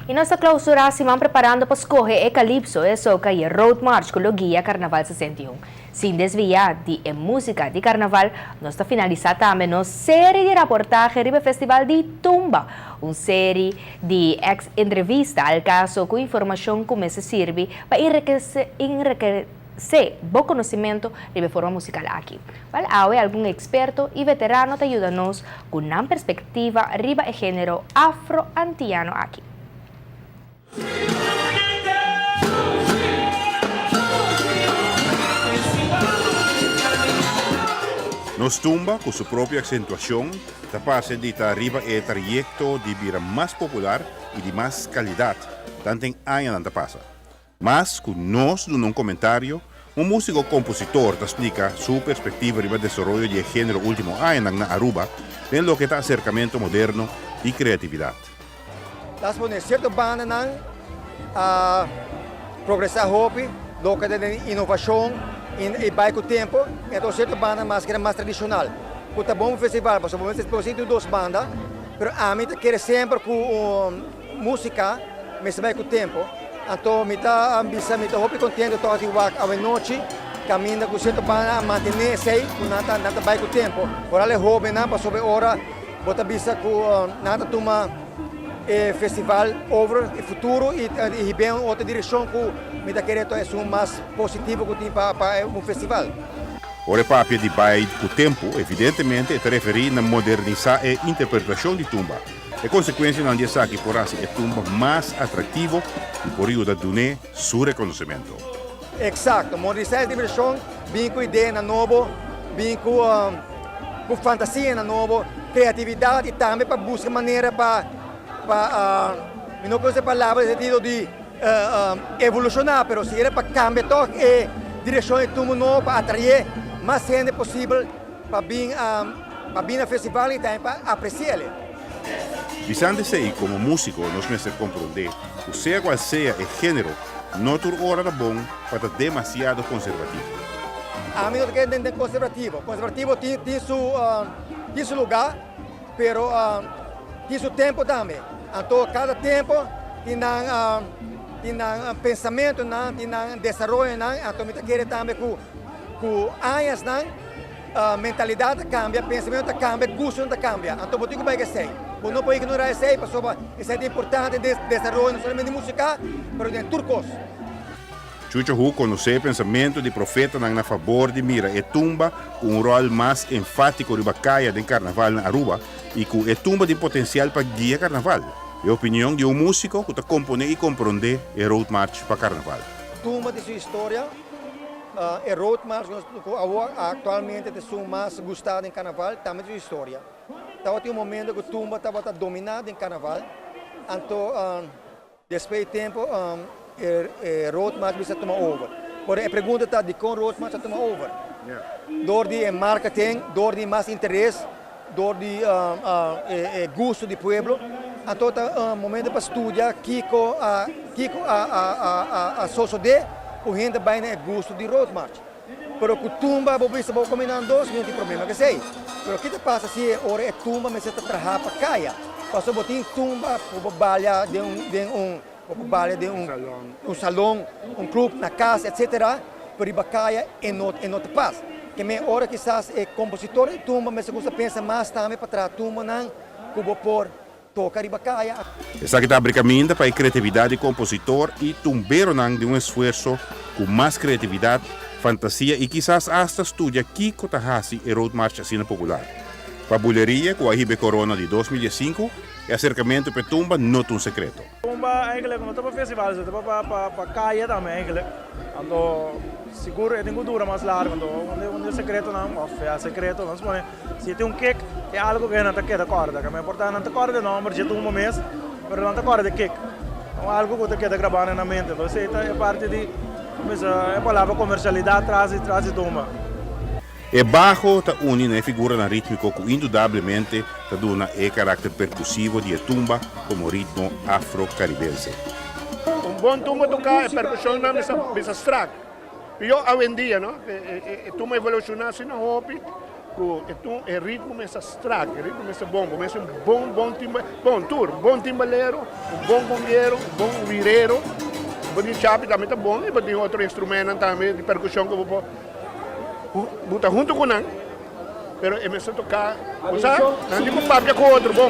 E nós clausura se preparando para escorrer e Calypso e soca e Road March com o Guia Carnaval 61. Sem desviar de música de carnaval, nós está finalizando também uma série de reportagens sobre o Festival de Tumba, uma série de entrevistas ao caso com informação que me serve para enriquecer bom conhecimento de forma musical aqui. Há algum experto e veterano que ajuda-nos com uma perspectiva riba e gênero afro-antiano aqui. Nos Tumba, con su propia acentuación, capaz de arriba el trayecto de vida más popular y de más calidad, tanto en años que pasa. Mas, con nos, en un comentario, un músico compositor te explica su perspectiva sobre el desarrollo del género último año en Aruba, en lo que está acercamiento moderno y creatividad. Las poner ciertas bandas progresar hopi, lo que de innovación e vai com o tempo, então certa banda mais que era mais tradicional. Porque bom festival, porque momento explosivo duas bandas, mas a mim quer sempre com música, mas vai com o tempo. Então me dá ambição, me dá hopi contente toda a noite, caminha com certa banda, manter sei, com nada vai com o tempo. Por ali hobby, não, para sobre hora, bota bisa com nada toma festival over o futuro e bem outra direção que me dá querer é mais positivo que para um festival. Ora papia de baile com o tempo, evidentemente, é referir a modernizar a interpretação de tumba. É consequência não dizer que por assim é tumba mais atrativo e por isso dar seu reconhecimento. Exato, modernizar a diversão, bem com ideia na novo, bem com fantasia na novo, criatividade e também para buscar maneira para não conheço a palavra no sentido de evolucionar, mas se era para cambiar toda a direção de tudo novo, para atrair mais gente possível para vir ao festival e também para apreciar. Visando sei como músico, nós me compreender, o seja qual seja o gênero, não é hora da bom para estar demasiado conservativo. A mim não quero entender conservativo. Conservativo tem seu lugar, mas tem seu tempo também. Então, cada tempo tem um pensamento, tem um desenvolvimento, então me quer também com anos, a mentalidade cambia, pensamento cambia, gosto cambia. Então, eu tenho que ser. Eu não posso ignorar isso, porque isso é importante no desenvolvimento, não somente musical, mas em turcos. Chucho Hu conhece o pensamento de profeta a favor de Mira e Tumba com um rol mais enfático de bacaia do carnaval na Aruba e com a tumba de potencial para guiar carnaval. É a opinião de um músico que compõe e compreende a Road March para carnaval. Tumba de sua história, a Road March atualmente é o mais gostado em carnaval, também de sua história. Então, tem um momento que a tumba estava dominada em carnaval, então, depois do tempo, Road March bisa tomar over. Porém, a pergunta está de como Road March tomar over. Door de marketing, door de mais interesse, door de gosto do povo. Então, é um momento para estudar Kiko a sociedade, o gente vai no gosto de Road March. Pero com tumba, você vai combinar dois, não tem problema que sei. Pero o que passa se ora é tumba, mas você está trabalhando para caia. Passou botar tumba, para balha de um salão, um clube na casa, etc. Para ir bacaia e não te passa. Que me hora que estás é compositor de tumba, mas você pensa mais também para tratar tumba não, como por tocar e bacaia. Essa que está abrindo para a criatividade de compositor e tumbeiro não de um esforço com mais criatividade, fantasia e quizás hasta estudia Kiko Tahasi e Road March assim popular. Para a buleria, com a Hibe Corona de 2005, o acercamento para tumba não é um secreto. Tumba eigenlijk não para festival, não para caia também eigenlijk. Então seguro é tem dura mais largo, então onde secreto não, é secreto, não se pode. Se tem kick é algo que não está queda corda, que é importante não está corda não, mas já tem mês, mas não está corda kick. Então algo que está queda gravando na mente, então isso é parte de a palavra comercialidade traz tumba. E bajo está unindo a figura na rítmico que indudablemente está dando o caráter percussivo de tumba como ritmo afro-caribense. Bom tumba tocar a percussão não é abstract. Eu hoje em dia, não, tumba evolucionou assim na hopi, o ritmo começa strack, o ritmo começa bom, começa bom timba, bom tour, bom timbaleiro, bom bombeiro, bom vireiro, bom chape também tá bom, e tem outro instrumento também de percussão que eu vou botar junto com ele, pero começa a tocar, sabe? Não tipo papo com outro, bom.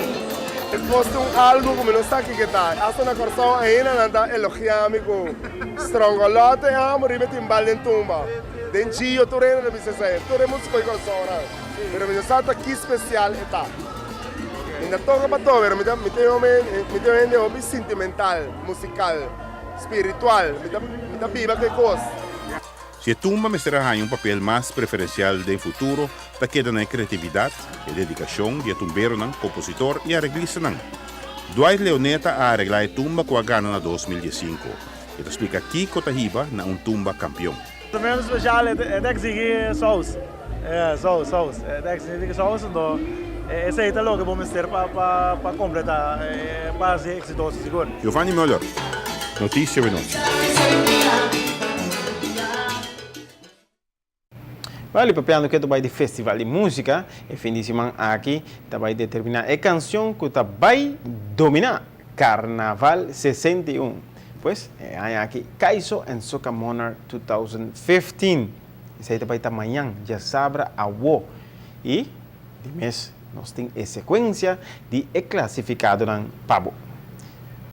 Het was toen algo como não sabe que tá. Hasta na corção ainda nada elogiame com strongolote amo ribe timbal em tumba. Denjio tureno na bisa sai. Turemos coi corção na. Pero me salta que especial está. Ainda toca para todo, pero me tem hobby sentimental, musical, espiritual. Me dá viva que coisa. Se a tumba me será um papel mais preferencial do futuro, ta queda na criatividade e dedicação de tumbeiro, compositor e arreglista. Dwight Leoneta a arreglar a tumba com a gana na 2005. E te explica aqui que Tahiba na tumba campeão. O menos especial é que exige saus. Saus. É que exige saus, então esse aí tá louco, vamos ter para completar, para ser exitoso, seguro. Giovanni Müller, Notícia Veloce. Vale, papiando que tu vai de festival de música, e fim de semana aqui, tu vai determinar a canção que tu vai dominar, Carnaval 61. Pues, aqui, Kaiso and Soca Monarch 2015. Isso aí vai estar amanhã, já sabra a wo. E, de mês, nós temos a sequência de classificado no Pabo.